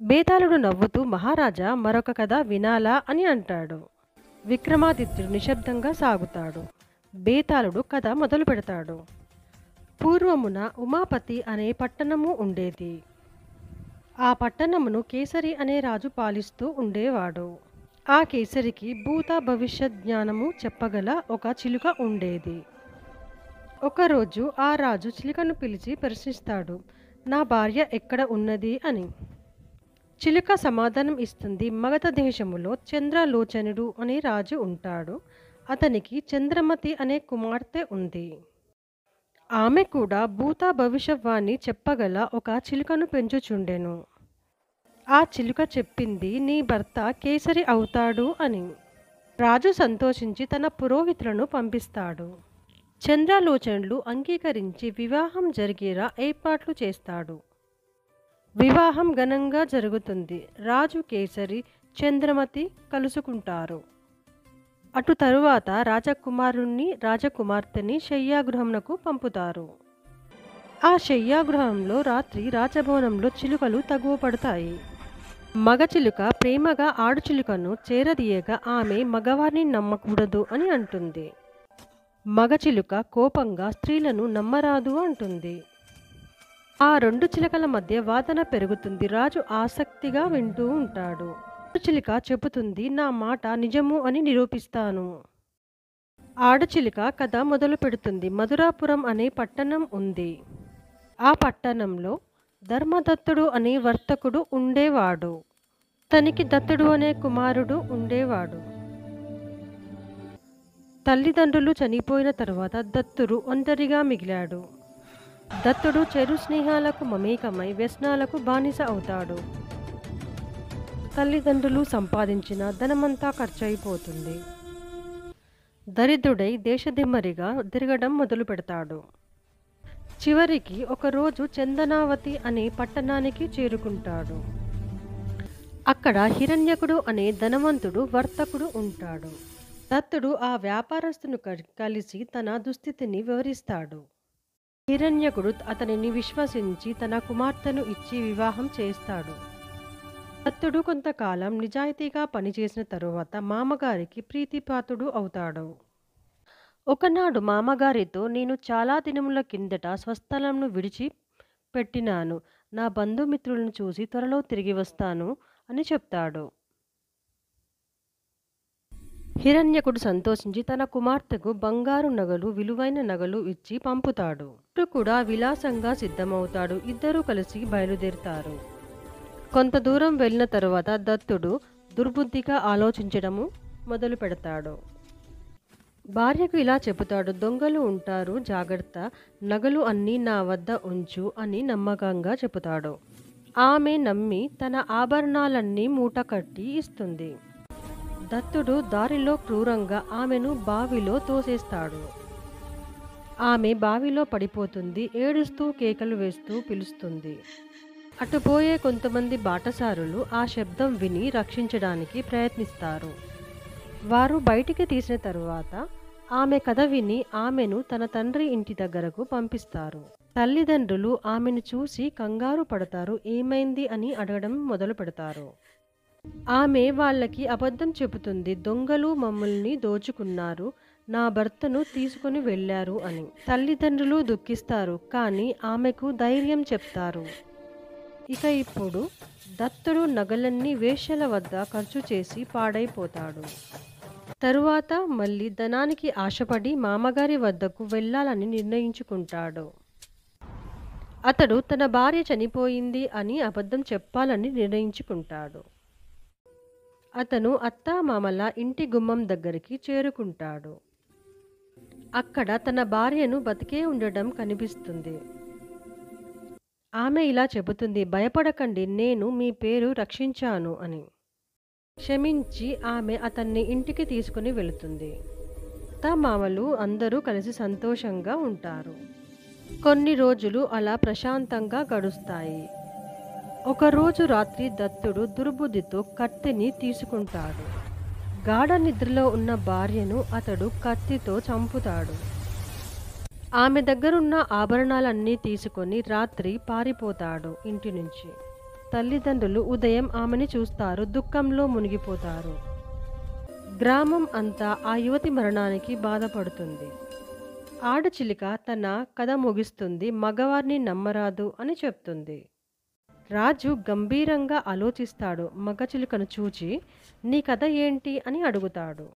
బేతాళుడు నవ్వుతూ మహారాజా మరొక కథ వినాలా అని అంటాడు. విక్రమాదిత్యుడు నిశ్శబ్దంగా సాగుతాడు. బేతాళుడు కథ మొదలు పెడతాడు. పూర్వమున ఉమాపతి అనే పట్టణము ఉండేది. ఆ పట్టణమును కేసరి అనే రాజు పాలిస్తూ ఉండేవాడు. ఆ కేసరికి భూత భవిష్యత్ జ్ఞానము చెప్పగల ఒక చిలుక ఉండేది. ఒకరోజు ఆ రాజు చిలుకను పిలిచి ప్రశ్నిస్తాడు, నా భార్య ఎక్కడ ఉన్నది అని. చిలుక సమాధానం ఇస్తుంది, మగధ దేశములో చంద్రలోచనుడు అనే రాజు ఉంటాడు. అతనికి చంద్రమతి అనే కుమార్తె ఉంది. ఆమె కూడా భూత భవిష్యవాణి చెప్పగల ఒక చిలుకను పెంచుచుండెను. ఆ చిలుక చెప్పింది, నీ భర్త కేసరి అవుతాడు అని. రాజు సంతోషించి తన పురోహితులను పంపిస్తాడు. చంద్రలోచనుడు అంగీకరించి వివాహం జరిగేలా ఏర్పాట్లు చేస్తాడు. వివాహం ఘనంగా జరుగుతుంది. రాజు కేసరి చంద్రమతి కలుసుకుంటారు. అటు తరువాత రాజకుమారుణ్ణి రాజకుమార్తెని శయ్యాగృహంకు పంపుతారు. ఆ శయ్యాగృహంలో రాత్రి రాజభవనంలో చిలుకలు తగువపడతాయి. మగ చిలుక ప్రేమగా ఆడుచిలుకను చేరదీయగా ఆమె మగవారిని నమ్మకూడదు అని అంటుంది. మగ చిలుక కోపంగా స్త్రీలను నమ్మరాదు అంటుంది. ఆ రెండు చిలుకల మధ్య వాదన పెరుగుతుంది. రాజు ఆసక్తిగా వింటూ ఉంటాడు. చిలుక చెబుతుంది, నా మాట నిజము అని నిరూపిస్తాను. ఆడచిలుక కథ మొదలు పెడుతుంది. మధురాపురం అనే పట్టణం ఉంది. ఆ పట్టణంలో ధర్మదత్తుడు అనే వర్తకుడు ఉండేవాడు. తనకి దత్తుడు అనే కుమారుడు ఉండేవాడు. తల్లిదండ్రులు చనిపోయిన తరువాత దత్తుడు ఒంటరిగా మిగిలాడు. దత్తుడు చెరు స్నేహాలకు మమేకమై వ్యసనాలకు బానిస అవుతాడు. తల్లిదండ్రులు సంపాదించిన ధనమంతా ఖర్చయిపోతుంది. దరిద్రుడై దేశదిమ్మరిగా తిరగడం మొదలు పెడతాడు. చివరికి ఒకరోజు చందనావతి అనే పట్టణానికి చేరుకుంటాడు. అక్కడ హిరణ్యకుడు అనే ధనవంతుడు వర్తకుడు ఉంటాడు. దత్తుడు ఆ వ్యాపారస్తును కలిసి తన దుస్థితిని వివరిస్తాడు. హిరణ్యకుడు అతనిని విశ్వసించి తన కుమార్తెను ఇచ్చి వివాహం చేస్తాడు. దత్తుడు కొంతకాలం నిజాయితీగా పనిచేసిన తరువాత మామగారికి ప్రీతిపాత్రుడు అవుతాడు. ఒకనాడు మామగారితో, నేను చాలా దినముల కిందట స్వస్థలంను విడిచి పెట్టినాను. నా బంధుమిత్రులను చూసి త్వరలో తిరిగి వస్తాను అని చెప్తాడు. హిరణ్యకుడు సంతోషించి తన కుమార్తెకు బంగారు నగలు, విలువైన నగలు ఇచ్చి పంపుతాడు. కూడా విలాసంగా సిద్ధమవుతాడు. ఇద్దరూ కలిసి బయలుదేరుతారు. కొంత దూరం వెళ్ళిన తరువాత దత్తుడు దుర్బుద్ధిగా ఆలోచించడము మొదలు పెడతాడు. భార్యకు ఇలా చెబుతాడు, దొంగలు ఉంటారు, జాగ్రత్త, నగలు అన్నీ నా వద్ద ఉంచు అని నమ్మకంగా చెబుతాడు. ఆమె నమ్మి తన ఆభరణాలన్నీ మూట కట్టి ఇస్తుంది. దత్తుడు దారిలో క్రూరంగా ఆమెను బావిలో తోసేస్తాడు. ఆమె బావిలో పడిపోతుంది. ఏడుస్తూ కేకలు వేస్తూ పిలుస్తుంది. అటుపోయే కొంతమంది బాటసారులు ఆ శబ్దం విని రక్షించడానికి ప్రయత్నిస్తారు. వారు బయటికి తీసిన తరువాత ఆమె కథ విని ఆమెను తన తండ్రి ఇంటి దగ్గరకు పంపిస్తారు. తల్లిదండ్రులు ఆమెను చూసి కంగారు పడతారు. ఏమైంది అని అడగడం మొదలు పెడతారు. ఆమె వాళ్ళకి అబద్ధం చెబుతుంది. దొంగలు మమ్మల్ని దోచుకున్నారు, నా భర్తను తీసుకుని వెళ్ళారు అని. తల్లిదండ్రులు దుఃఖిస్తారు, కానీ ఆమెకు ధైర్యం చెప్తారు. ఇప్పుడు దత్తుడు నగలన్నీ వేశ్యల వద్ద ఖర్చు చేసి పాడైపోతాడు. తరువాత మళ్ళీ ధనానికి ఆశపడి మామగారి వద్దకు వెళ్ళాలని నిర్ణయించుకుంటాడు. అతడు తన భార్య చనిపోయింది అని అబద్ధం చెప్పాలని నిర్ణయించుకుంటాడు. అతను అత్తామామల ఇంటి గుమ్మం దగ్గరికి చేరుకుంటాడు. అక్కడ తన భార్యను బతికే ఉండడం కనిపిస్తుంది. ఆమె ఇలా చెబుతుంది, భయపడకండి, నేను మీ పేరు రక్షించాను అని. క్షమించి ఆమె అతన్ని ఇంటికి తీసుకుని వెళుతుంది. అత్తామామలు అందరూ కలిసి సంతోషంగా ఉంటారు. కొన్ని రోజులు అలా ప్రశాంతంగా గడుస్తాయి. ఒకరోజు రాత్రి దత్తుడు దుర్బుద్ధితో కత్తిని తీసుకుంటాడు. గాఢ నిద్రలో ఉన్న భార్యను అతడు కత్తితో చంపుతాడు. ఆమె దగ్గరున్న ఆభరణాలన్నీ తీసుకొని రాత్రి పారిపోతాడు ఇంటి నుంచి. తల్లిదండ్రులు ఉదయం ఆమెని చూస్తారు, దుఃఖంలో మునిగిపోతారు. గ్రామం అంతా ఆ యువతి మరణానికి బాధపడుతుంది. ఆడచిలుక తన కథ ముగిస్తుంది, మగవారిని నమ్మరాదు అని చెప్తుంది. రాజు గంభీరంగా ఆలోచిస్తాడు. మగచిలుకను చూచి, నీ కథ ఏంటి అని అడుగుతాడు.